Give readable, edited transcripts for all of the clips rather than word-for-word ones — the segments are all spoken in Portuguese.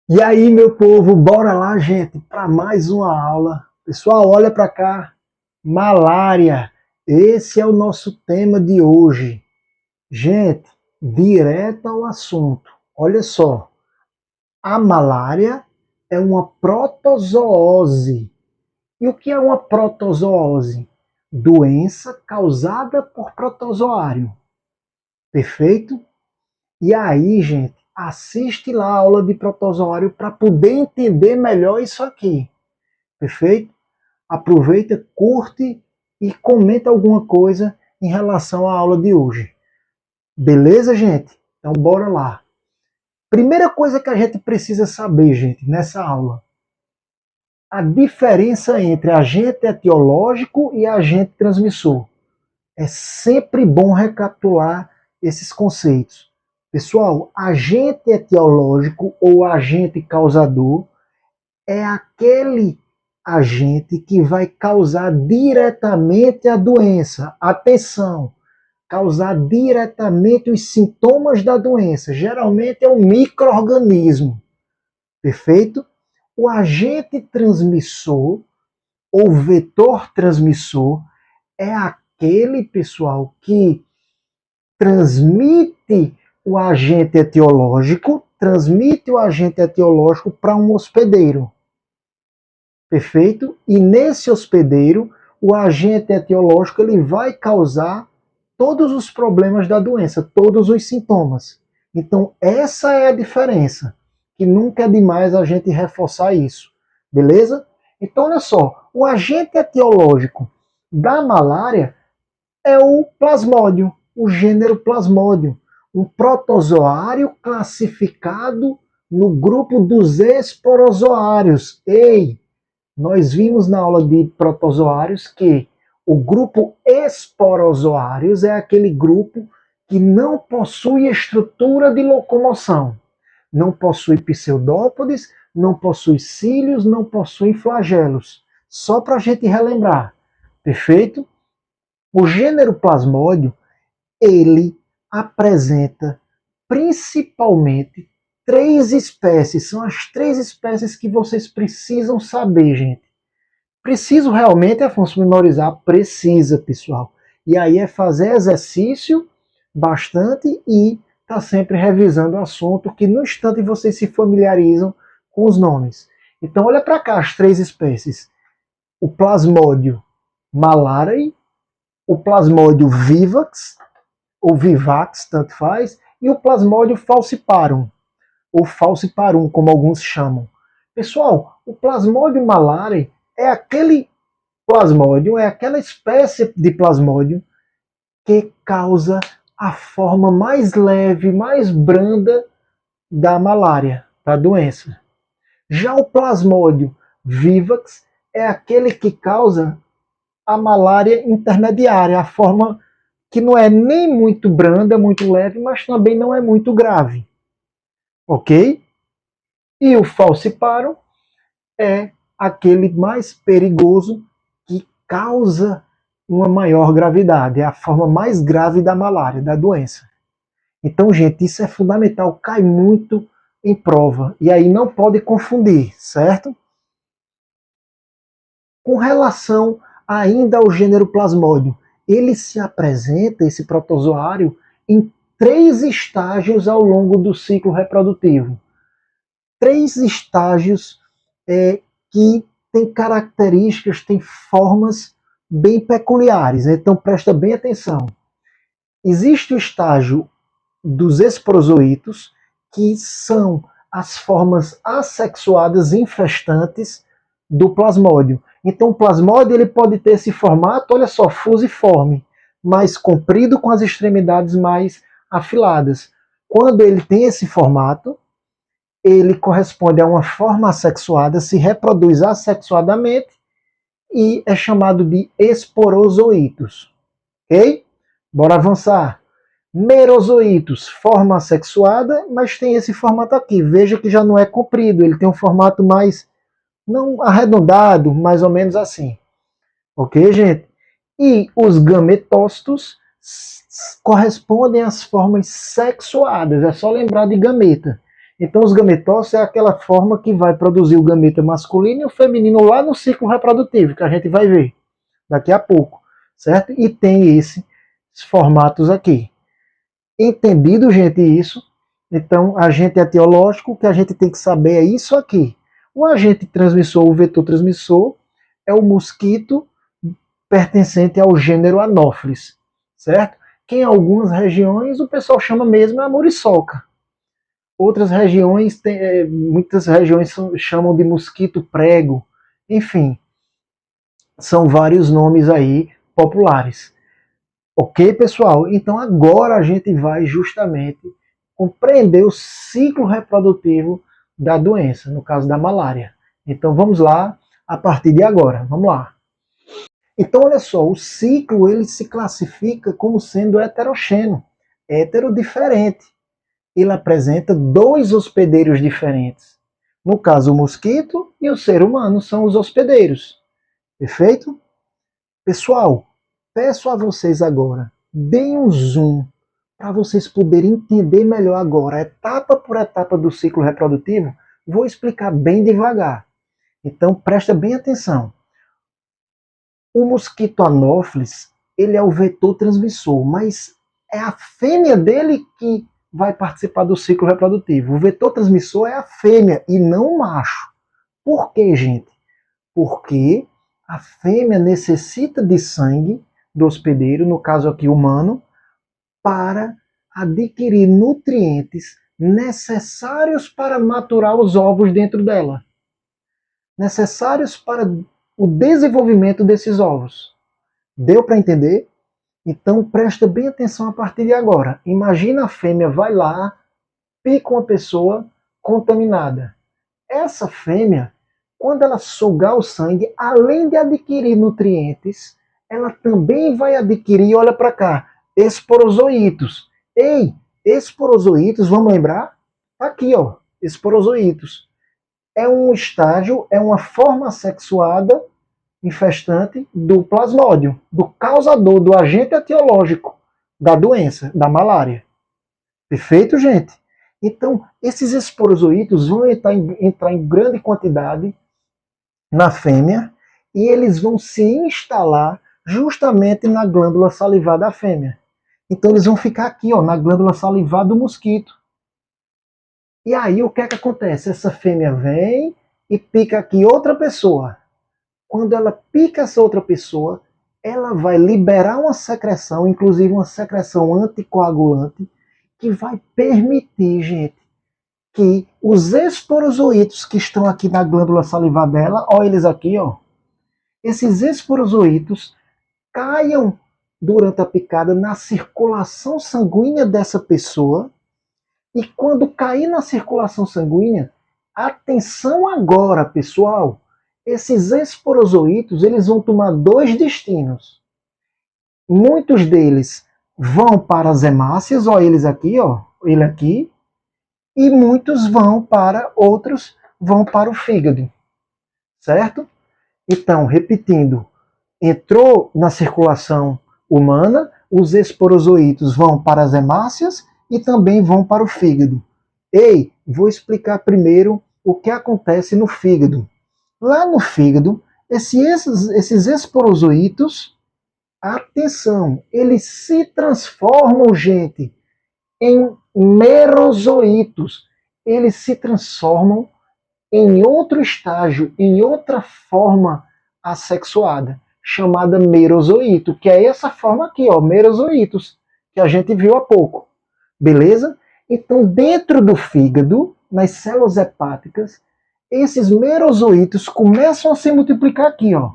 E aí, meu povo, bora lá, gente, para mais uma aula. Pessoal, olha para cá. Malária. Esse é o nosso tema de hoje. Gente, direto ao assunto. Olha só. A malária é uma protozoose. E o que é uma protozoose? Doença causada por protozoário. Perfeito? E aí, gente, assiste lá a aula de protozoário para poder entender melhor isso aqui. Perfeito? Aproveita, curte e comenta alguma coisa em relação à aula de hoje. Beleza, gente? Então bora lá. Primeira coisa que a gente precisa saber, gente, nessa aula, a diferença entre agente etiológico e agente transmissor. É sempre bom recapitular esses conceitos. Pessoal, agente etiológico ou agente causador é aquele agente que vai causar diretamente a doença. Atenção, causar diretamente os sintomas da doença. Geralmente é um micro-organismo. Perfeito? O agente transmissor ou vetor transmissor é aquele, pessoal, que transmite o agente etiológico para um hospedeiro. Perfeito? E nesse hospedeiro, o agente etiológico ele vai causar todos os problemas da doença, todos os sintomas. Então, essa é a diferença, que nunca é demais a gente reforçar isso. Beleza? Então, olha só, o agente etiológico da malária é o plasmódio, o gênero plasmódio, um protozoário classificado no grupo dos esporozoários. Ei, nós vimos na aula de protozoários que o grupo esporozoários é aquele grupo que não possui estrutura de locomoção, não possui pseudópodes, não possui cílios, não possui flagelos. Só para a gente relembrar, perfeito? O gênero plasmódio, ele apresenta principalmente três espécies. São as três espécies que vocês precisam saber, gente. Preciso realmente, Afonso, memorizar? Precisa, pessoal. E aí é fazer exercício bastante e tá sempre revisando o assunto, que no instante vocês se familiarizam com os nomes. Então, olha para cá as três espécies. O plasmódio malariae, o plasmódio vivax, ou vivax, tanto faz, e o plasmódio falciparum, ou falciparum, como alguns chamam. Pessoal, o plasmódio malariae é aquele plasmódio, é aquela espécie de plasmódio que causa a forma mais leve, mais branda da malária, da doença. Já o plasmódio vivax é aquele que causa a malária intermediária, a forma que não é nem muito branda, muito leve, mas também não é muito grave. Ok? E o falciparum é aquele mais perigoso que causa uma maior gravidade, é a forma mais grave da malária, da doença. Então, gente, isso é fundamental, cai muito em prova, e aí não pode confundir, certo? Com relação ainda ao gênero plasmódio, ele se apresenta, esse protozoário, em três estágios ao longo do ciclo reprodutivo. Três estágios que têm características, têm formas bem peculiares. Então presta bem atenção. Existe o estágio dos esporozoítos, que são as formas assexuadas infestantes do plasmódio. Então o plasmódio ele pode ter esse formato, olha só, fusiforme, mais comprido com as extremidades mais afiladas. Quando ele tem esse formato, ele corresponde a uma forma assexuada, se reproduz assexuadamente e é chamado de esporozoítos. Ok? Bora avançar. Merozoítos, forma assexuada, mas tem esse formato aqui. Veja que já não é comprido, ele tem um formato mais, não arredondado, mais ou menos assim. Ok, gente? E os gametócitos correspondem às formas sexuadas. É só lembrar de gameta. Então os gametócitos é aquela forma que vai produzir o gameta masculino e o feminino lá no ciclo reprodutivo, que a gente vai ver daqui a pouco, certo? E tem esses formatos aqui. Entendido, gente, isso? Então, agente etiológico, o que a gente tem que saber é isso aqui. O agente transmissor, o vetor transmissor, é o mosquito pertencente ao gênero Anopheles, certo? Que em algumas regiões o pessoal chama mesmo a muriçoca. Outras regiões, muitas regiões chamam de mosquito prego. Enfim, são vários nomes aí populares. Ok, pessoal? Então agora a gente vai justamente compreender o ciclo reprodutivo da doença, no caso da malária. Então vamos lá, a partir de agora. Vamos lá. Então olha só, o ciclo ele se classifica como sendo heterogêneo, heterodiferente. Ele apresenta dois hospedeiros diferentes. No caso, o mosquito e o ser humano são os hospedeiros. Perfeito? Pessoal, peço a vocês agora, deem um zoom para vocês poderem entender melhor agora, etapa por etapa do ciclo reprodutivo. Vou explicar bem devagar. Então, presta bem atenção. O mosquito Anopheles, ele é o vetor transmissor, mas é a fêmea dele que vai participar do ciclo reprodutivo. O vetor transmissor é a fêmea e não o macho. Por quê, gente? Porque a fêmea necessita de sangue do hospedeiro, no caso aqui humano, para adquirir nutrientes necessários para maturar os ovos dentro dela. Necessários para o desenvolvimento desses ovos. Deu para entender? Então presta bem atenção a partir de agora. Imagina a fêmea vai lá, pica uma pessoa contaminada. Essa fêmea, quando ela sugar o sangue, além de adquirir nutrientes, ela também vai adquirir, olha para cá, esporozoítos. Ei, esporozoítos, vamos lembrar? Aqui, ó, esporozoítos. É um estágio, é uma forma sexuada infestante do plasmódio, do causador, do agente etiológico da doença, da malária. Perfeito, gente? Então, esses esporozoítos vão entrar em grande quantidade na fêmea e eles vão se instalar justamente na glândula salivar da fêmea. Então, eles vão ficar aqui, ó, na glândula salivar do mosquito. E aí, o que é que acontece? Essa fêmea vem e pica aqui outra pessoa. Quando ela pica essa outra pessoa, ela vai liberar uma secreção, inclusive uma secreção anticoagulante, que vai permitir, gente, que os esporozoítos que estão aqui na glândula salivar dela, ó eles aqui, ó, esses esporozoítos caiam durante a picada na circulação sanguínea dessa pessoa, e quando cair na circulação sanguínea, atenção agora, pessoal, esses esporozoítos eles vão tomar dois destinos. Muitos deles vão para as hemácias, ó, eles aqui, ó, ele aqui, e muitos outros vão para o fígado, certo? Então, repetindo, entrou na circulação humana, os esporozoítos vão para as hemácias e também vão para o fígado. Ei, vou explicar primeiro o que acontece no fígado. Lá no fígado, esses esporozoítos, atenção, eles se transformam, gente, em merozoítos. Eles se transformam em outro estágio, em outra forma assexuada, chamada merozoíto, que é essa forma aqui, ó, merozoítos, que a gente viu há pouco. Beleza? Então, dentro do fígado, nas células hepáticas, esses merozoítos começam a se multiplicar aqui, ó.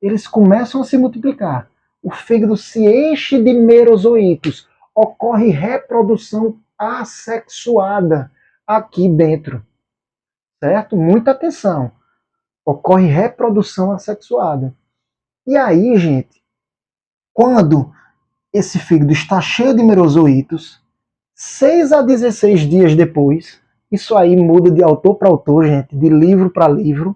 Eles começam a se multiplicar. O fígado se enche de merozoítos. Ocorre reprodução assexuada aqui dentro. Certo? Muita atenção. Ocorre reprodução assexuada. E aí, gente, quando esse fígado está cheio de merozoítos, 6 a 16 dias depois, isso aí muda de autor para autor, gente, de livro para livro,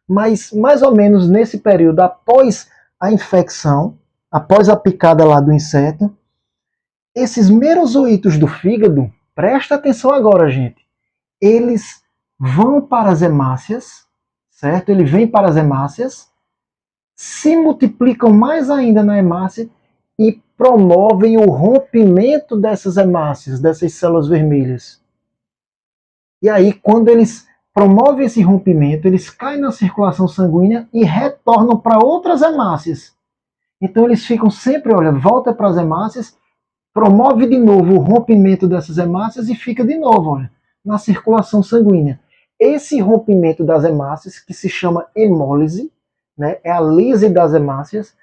mas mais ou menos nesse período, após a infecção, após a picada lá do inseto, esses merozoítos do fígado, presta atenção agora, gente, eles vão para as hemácias, certo? Ele vem para as hemácias, se multiplicam mais ainda na hemácia e promovem o rompimento dessas hemácias, dessas células vermelhas. E aí, quando eles promovem esse rompimento, eles caem na circulação sanguínea e retornam para outras hemácias. Então eles ficam sempre, olha, volta para as hemácias, promove de novo o rompimento dessas hemácias e fica de novo, olha, na circulação sanguínea. Esse rompimento das hemácias, que se chama hemólise, né, é a lise das hemácias,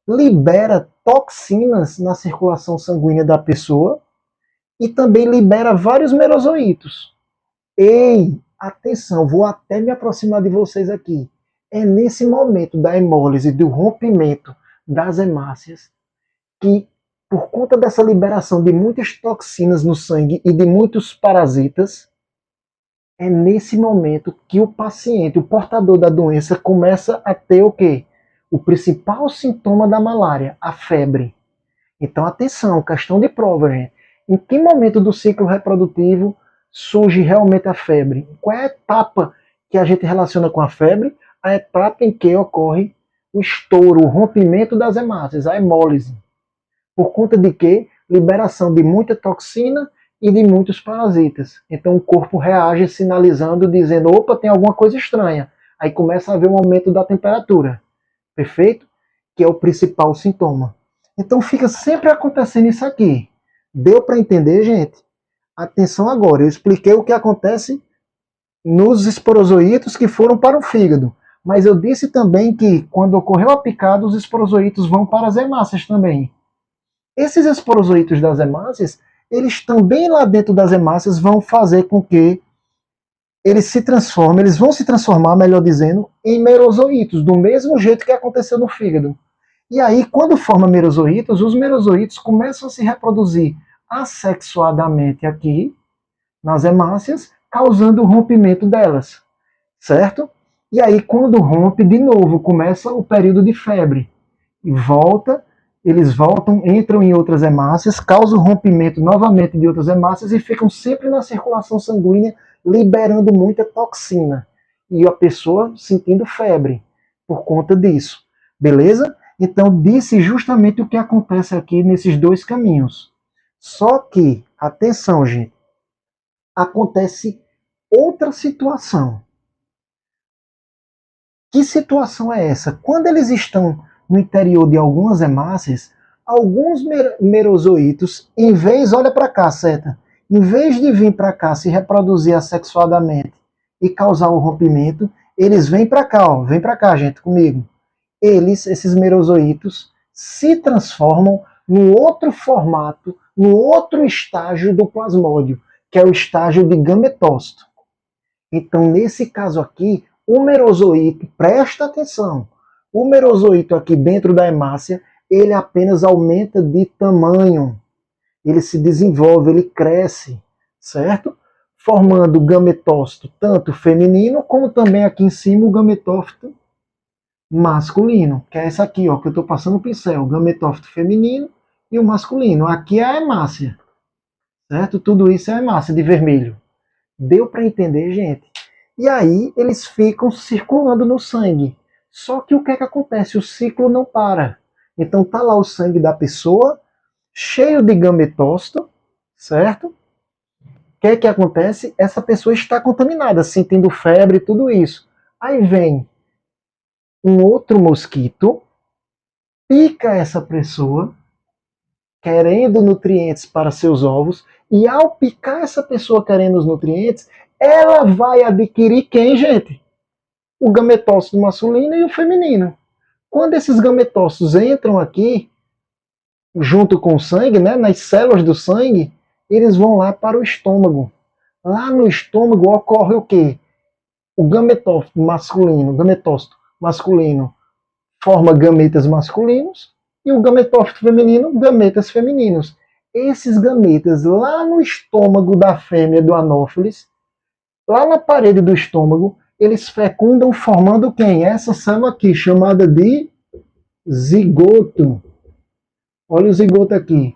libera toxinas na circulação sanguínea da pessoa e também libera vários merozoítos. Ei, atenção, vou até me aproximar de vocês aqui. É nesse momento da hemólise, do rompimento das hemácias, que por conta dessa liberação de muitas toxinas no sangue e de muitos parasitas, é nesse momento que o paciente, o portador da doença, começa a ter o quê? O principal sintoma da malária, a febre. Então, atenção, questão de prova, gente. Em que momento do ciclo reprodutivo surge realmente a febre? Qual é a etapa que a gente relaciona com a febre? A etapa em que ocorre o estouro, o rompimento das hemácias, a hemólise. Por conta de quê? Liberação de muita toxina e de muitos parasitas. Então o corpo reage sinalizando, dizendo, opa, tem alguma coisa estranha. Aí começa a haver um aumento da temperatura. Perfeito? Que é o principal sintoma. Então fica sempre acontecendo isso aqui. Deu para entender, gente? Atenção agora, eu expliquei o que acontece nos esporozoítos que foram para o fígado. Mas eu disse também que quando ocorreu a picada, os esporozoítos vão para as hemácias também. Esses esporozoítos das hemácias, eles também lá dentro das hemácias vão fazer com que eles se transformem, eles vão se transformar, melhor dizendo, em merozoítos, do mesmo jeito que aconteceu no fígado. E aí, quando forma merozoítos, os merozoítos começam a se reproduzir assexuadamente aqui, nas hemácias, causando o rompimento delas, certo? E aí, quando rompe, de novo, começa o período de febre. E volta, eles voltam, entram em outras hemácias, causam o rompimento novamente de outras hemácias e ficam sempre na circulação sanguínea, liberando muita toxina. E a pessoa sentindo febre por conta disso. Beleza? Então, disse justamente o que acontece aqui nesses dois caminhos. Só que, atenção, gente, acontece outra situação. Que situação é essa? Quando eles estão no interior de algumas hemácias, alguns merozoítos, em vez, olha para cá, seta, em vez de vir para cá se reproduzir assexuadamente e causar o rompimento, eles vêm para cá, ó, vem para cá, gente, comigo. Eles, esses merozoítos, se transformam num outro formato, num outro estágio do plasmódio, que é o estágio de gametócito. Então, nesse caso aqui, o merozoíto, presta atenção, o merozoíto aqui dentro da hemácia, ele apenas aumenta de tamanho, ele se desenvolve, ele cresce, certo? Formando gametócito tanto feminino, como também aqui em cima o gametócito masculino, que é esse aqui, ó, que eu estou passando o pincel, o gametófito feminino e o masculino. Aqui é a hemácia, certo? Tudo isso é a hemácia de vermelho. Deu para entender, gente? E aí eles ficam circulando no sangue. Só que o que é que acontece? O ciclo não para. Então tá lá o sangue da pessoa, cheio de gametócito, certo? O que é que acontece? Essa pessoa está contaminada, sentindo febre e tudo isso. Aí vem um outro mosquito, pica essa pessoa, querendo nutrientes para seus ovos, e ao picar essa pessoa querendo os nutrientes, ela vai adquirir quem, gente? O gametócito masculino e o feminino. Quando esses gametócitos entram aqui, junto com o sangue, né, nas células do sangue, eles vão lá para o estômago. Lá no estômago ocorre o quê? O gametócito masculino forma gametas masculinos e o gametófito feminino, gametas femininos. Esses gametas lá no estômago da fêmea do anófeles, lá na parede do estômago, eles fecundam formando quem? Essa célula aqui, chamada de zigoto. Olha o zigoto aqui.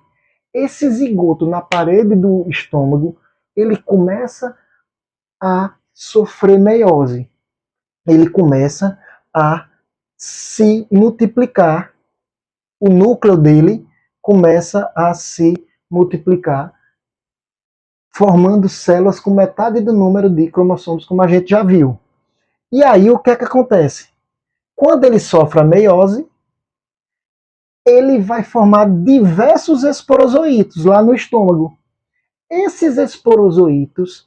Esse zigoto na parede do estômago, ele começa a sofrer meiose. Ele começa a se multiplicar, o núcleo dele começa a se multiplicar, formando células com metade do número de cromossomos, como a gente já viu. E aí o que é que acontece? Quando ele sofre a meiose, ele vai formar diversos esporozoítos lá no estômago. Esses esporozoítos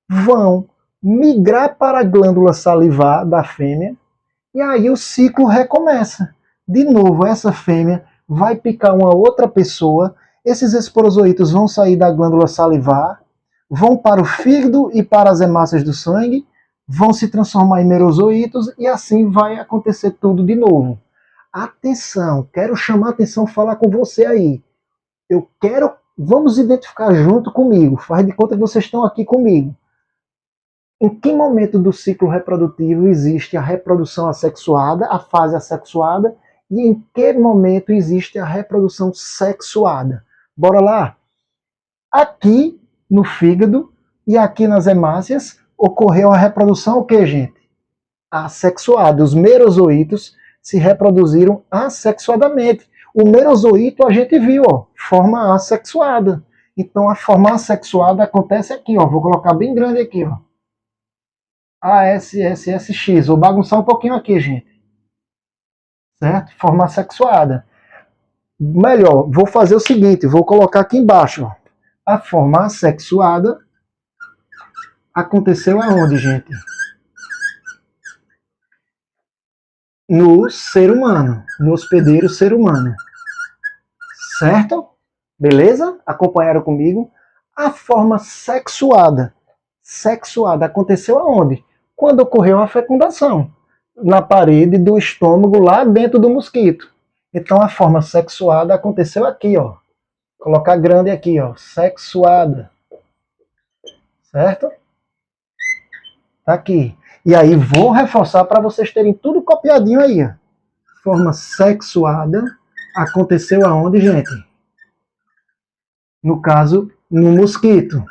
vão migrar para a glândula salivar da fêmea, e aí o ciclo recomeça. De novo, essa fêmea vai picar uma outra pessoa, esses esporozoítos vão sair da glândula salivar, vão para o fígado e para as hemácias do sangue, vão se transformar em merozoítos, e assim vai acontecer tudo de novo. Atenção, quero chamar a atenção, falar com você aí. Vamos identificar junto comigo, faz de conta que vocês estão aqui comigo. Em que momento do ciclo reprodutivo existe a reprodução assexuada, a fase assexuada, e em que momento existe a reprodução sexuada? Bora lá? Aqui no fígado e aqui nas hemácias ocorreu a reprodução o que, gente? Assexuada. Os merozoítos se reproduziram assexuadamente. O merozoíto a gente viu, ó, forma assexuada. Então a forma assexuada acontece aqui, ó. Vou colocar bem grande aqui, ó. ASSX. Vou bagunçar um pouquinho aqui, gente. Certo? Forma assexuada. Melhor, vou fazer o seguinte, vou colocar aqui embaixo, ó. A forma assexuada aconteceu aonde, gente? No ser humano, no hospedeiro ser humano. Certo? Beleza? Acompanharam comigo? A forma sexuada aconteceu aonde? Quando ocorreu a fecundação, na parede do estômago, lá dentro do mosquito. Então a forma sexuada aconteceu aqui, ó. Vou colocar grande aqui, ó. Sexuada. Certo? Tá aqui. E aí vou reforçar para vocês terem tudo copiadinho aí, ó. Forma sexuada aconteceu aonde, gente? No caso, no mosquito.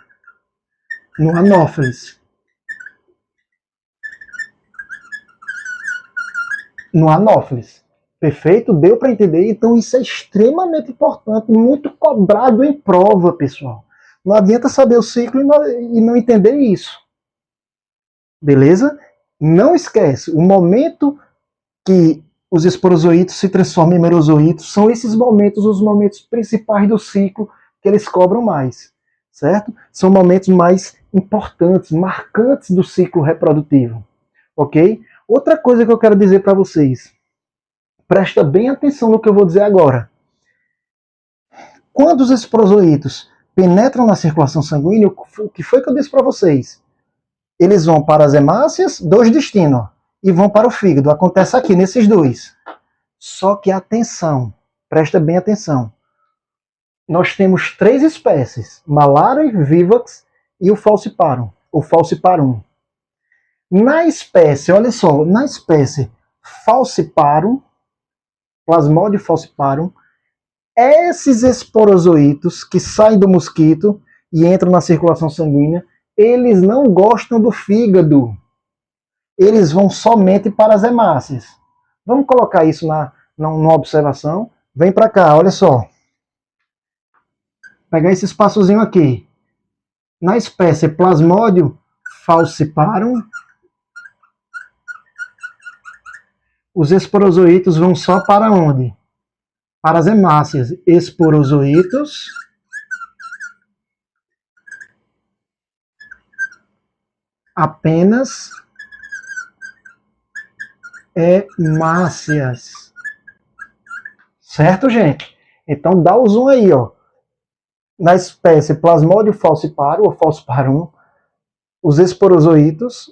No Anopheles. No Anopheles. Perfeito? Deu para entender? Então isso é extremamente importante, muito cobrado em prova, pessoal. Não adianta saber o ciclo e não entender isso. Beleza? Não esquece, o momento que os esporozoítos se transformam em merozoítos são esses momentos, os momentos principais do ciclo que eles cobram mais, certo? São momentos mais importantes, marcantes do ciclo reprodutivo, ok? Outra coisa que eu quero dizer para vocês, presta bem atenção no que eu vou dizer agora. Quando os esporozoítos penetram na circulação sanguínea, o que foi que eu disse para vocês? Eles vão para as hemácias, dois destinos, e vão para o fígado. Acontece aqui, nesses dois. Só que atenção, presta bem atenção. Nós temos 3 espécies, Malaria, Vivax e o Falciparum, o Falciparum. Na espécie, olha só, na espécie Falciparum, Plasmodium falciparum, esses esporozoítos que saem do mosquito e entram na circulação sanguínea, eles não gostam do fígado. Eles vão somente para as hemácias. Vamos colocar isso numa observação. Vem para cá, olha só. Pegar esse espaçozinho aqui. Na espécie Plasmodium falciparum, os esporozoítos vão só para onde? Para as hemácias. Esporozoítos apenas hemácias. Certo, gente? Então dá o zoom aí, ó. Na espécie Plasmodium falciparum ou falciparum, os esporozoítos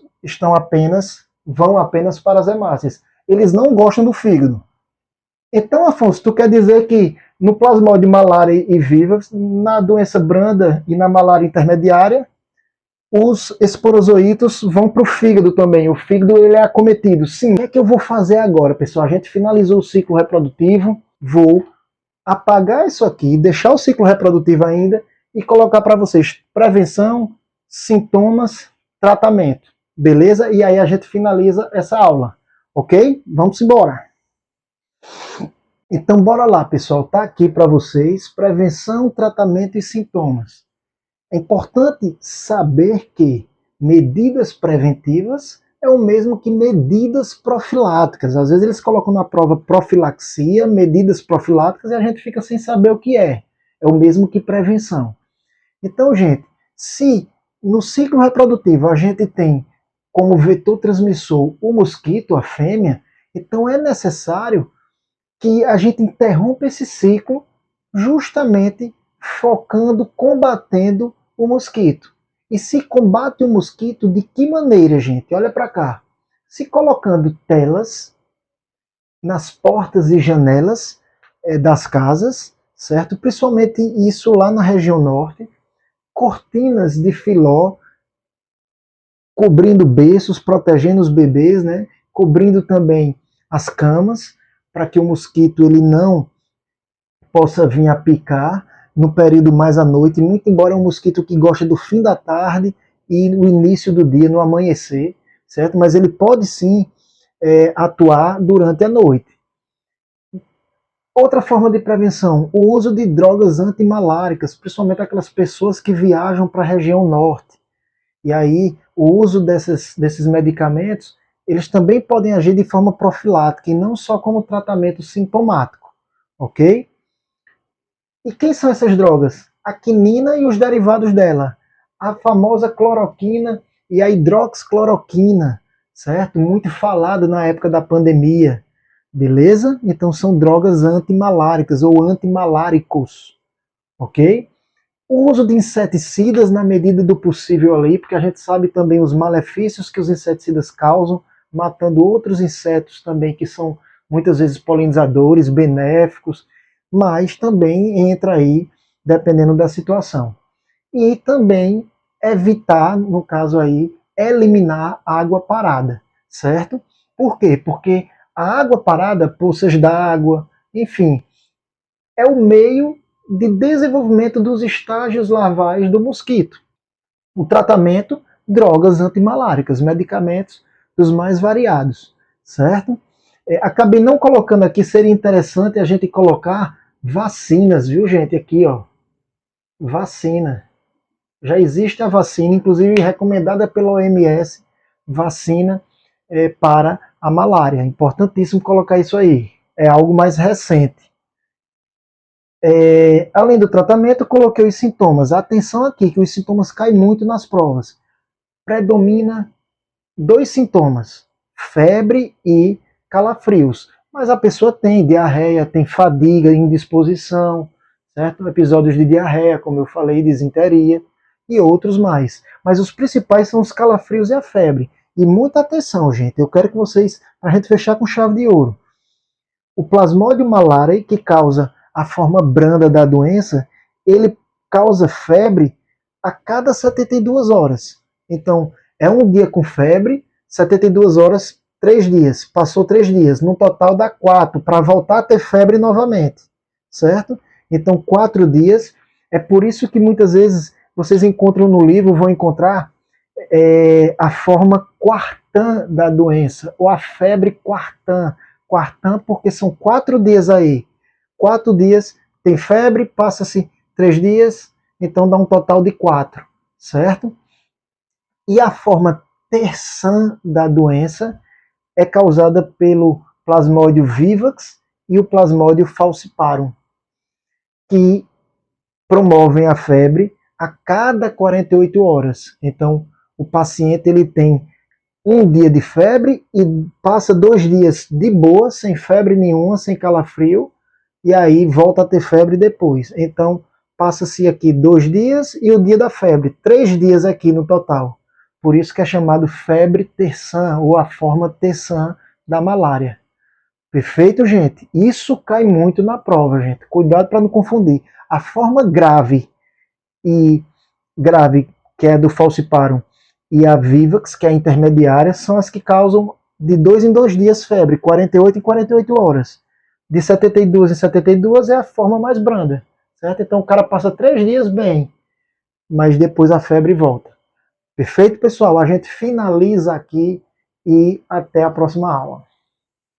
vão apenas para as hemácias. Eles não gostam do fígado. Então, Afonso, tu quer dizer que no Plasmodium malaria e vivax, na doença branda e na malária intermediária, os esporozoítos vão para o fígado também. O fígado ele é acometido. Sim, o que é que eu vou fazer agora, pessoal? A gente finalizou o ciclo reprodutivo. Vou apagar isso aqui, deixar o ciclo reprodutivo ainda e colocar para vocês prevenção, sintomas, tratamento. Beleza? E aí a gente finaliza essa aula. Ok? Vamos embora. Então, bora lá, pessoal. Tá aqui para vocês prevenção, tratamento e sintomas. É importante saber que medidas preventivas é o mesmo que medidas profiláticas. Às vezes eles colocam na prova profilaxia, medidas profiláticas, e a gente fica sem saber o que é. É o mesmo que prevenção. Então, gente, se no ciclo reprodutivo a gente tem como vetor transmissor o mosquito, a fêmea, então é necessário que a gente interrompa esse ciclo justamente focando, combatendo o mosquito. E se combate o mosquito de que maneira, gente? Olha para cá. Se colocando telas nas portas e janelas das casas, certo? Principalmente isso lá na região norte, cortinas de filó cobrindo berços, protegendo os bebês, né? Cobrindo também as camas, para que o mosquito ele não possa vir a picar no período mais à noite, muito embora é um mosquito que gosta do fim da tarde e no início do dia, no amanhecer, certo? Mas ele pode sim atuar durante a noite. Outra forma de prevenção, o uso de drogas antimaláricas, principalmente aquelas pessoas que viajam para a região norte. E aí, o uso desses medicamentos, eles também podem agir de forma profilática e não só como tratamento sintomático, ok? E quem são essas drogas? A quinina e os derivados dela. A famosa cloroquina e a hidroxicloroquina, certo? Muito falado na época da pandemia, beleza? Então são drogas antimaláricas ou antimaláricos, ok? O uso de inseticidas na medida do possível ali, porque a gente sabe também os malefícios que os inseticidas causam, matando outros insetos também que são muitas vezes polinizadores, benéficos, mas também entra aí, dependendo da situação. E também evitar, no caso aí, eliminar água parada, certo? Por quê? Porque a água parada, poças d'água, enfim, é o meio de desenvolvimento dos estágios larvais do mosquito. O tratamento, drogas antimaláricas, medicamentos dos mais variados, certo? Acabei não colocando aqui, seria interessante a gente colocar vacinas, viu, gente? Aqui, ó, vacina. Já existe a vacina, inclusive recomendada pela OMS, vacina para a malária. É importantíssimo colocar isso aí. É algo mais recente. Além do tratamento, coloquei os sintomas. Atenção aqui, que os sintomas caem muito nas provas. Predomina 2 sintomas, febre e calafrios. Mas a pessoa tem diarreia, tem fadiga, indisposição, certo? Episódios de diarreia, como eu falei, disenteria e outros mais. Mas os principais são os calafrios e a febre. E muita atenção, gente. Eu quero que vocês, para a gente fechar com chave de ouro. O Plasmodium malariae, que causa a forma branda da doença, ele causa febre a cada 72 horas. Então, é um dia com febre, 72 horas, 3 dias. Passou 3 dias, no total dá 4, para voltar a ter febre novamente, certo? Então, 4 dias. É por isso que muitas vezes vocês encontram no livro, vão encontrar a forma quartã da doença, ou a febre quartã. Quartã, porque são 4 dias aí. 4 dias, tem febre, passa-se 3 dias, então dá um total de 4, certo? E a forma terçã da doença é causada pelo Plasmodium vivax e o Plasmodium falciparum, que promovem a febre a cada 48 horas. Então, o paciente ele tem um dia de febre e passa 2 dias de boa, sem febre nenhuma, sem calafrio, e aí volta a ter febre depois. Então, passa-se aqui 2 dias e o dia da febre, 3 dias aqui no total. Por isso que é chamado febre terçã, ou a forma terçã da malária. Perfeito, gente? Isso cai muito na prova, gente. Cuidado para não confundir. A forma grave, que é a do falciparum, e a vivax, que é a intermediária, são as que causam de 2 em 2 dias febre, 48 em 48 horas. De 72 em 72 é a forma mais branda, certo? Então o cara passa 3 dias bem, mas depois a febre volta. Perfeito, pessoal? A gente finaliza aqui e até a próxima aula.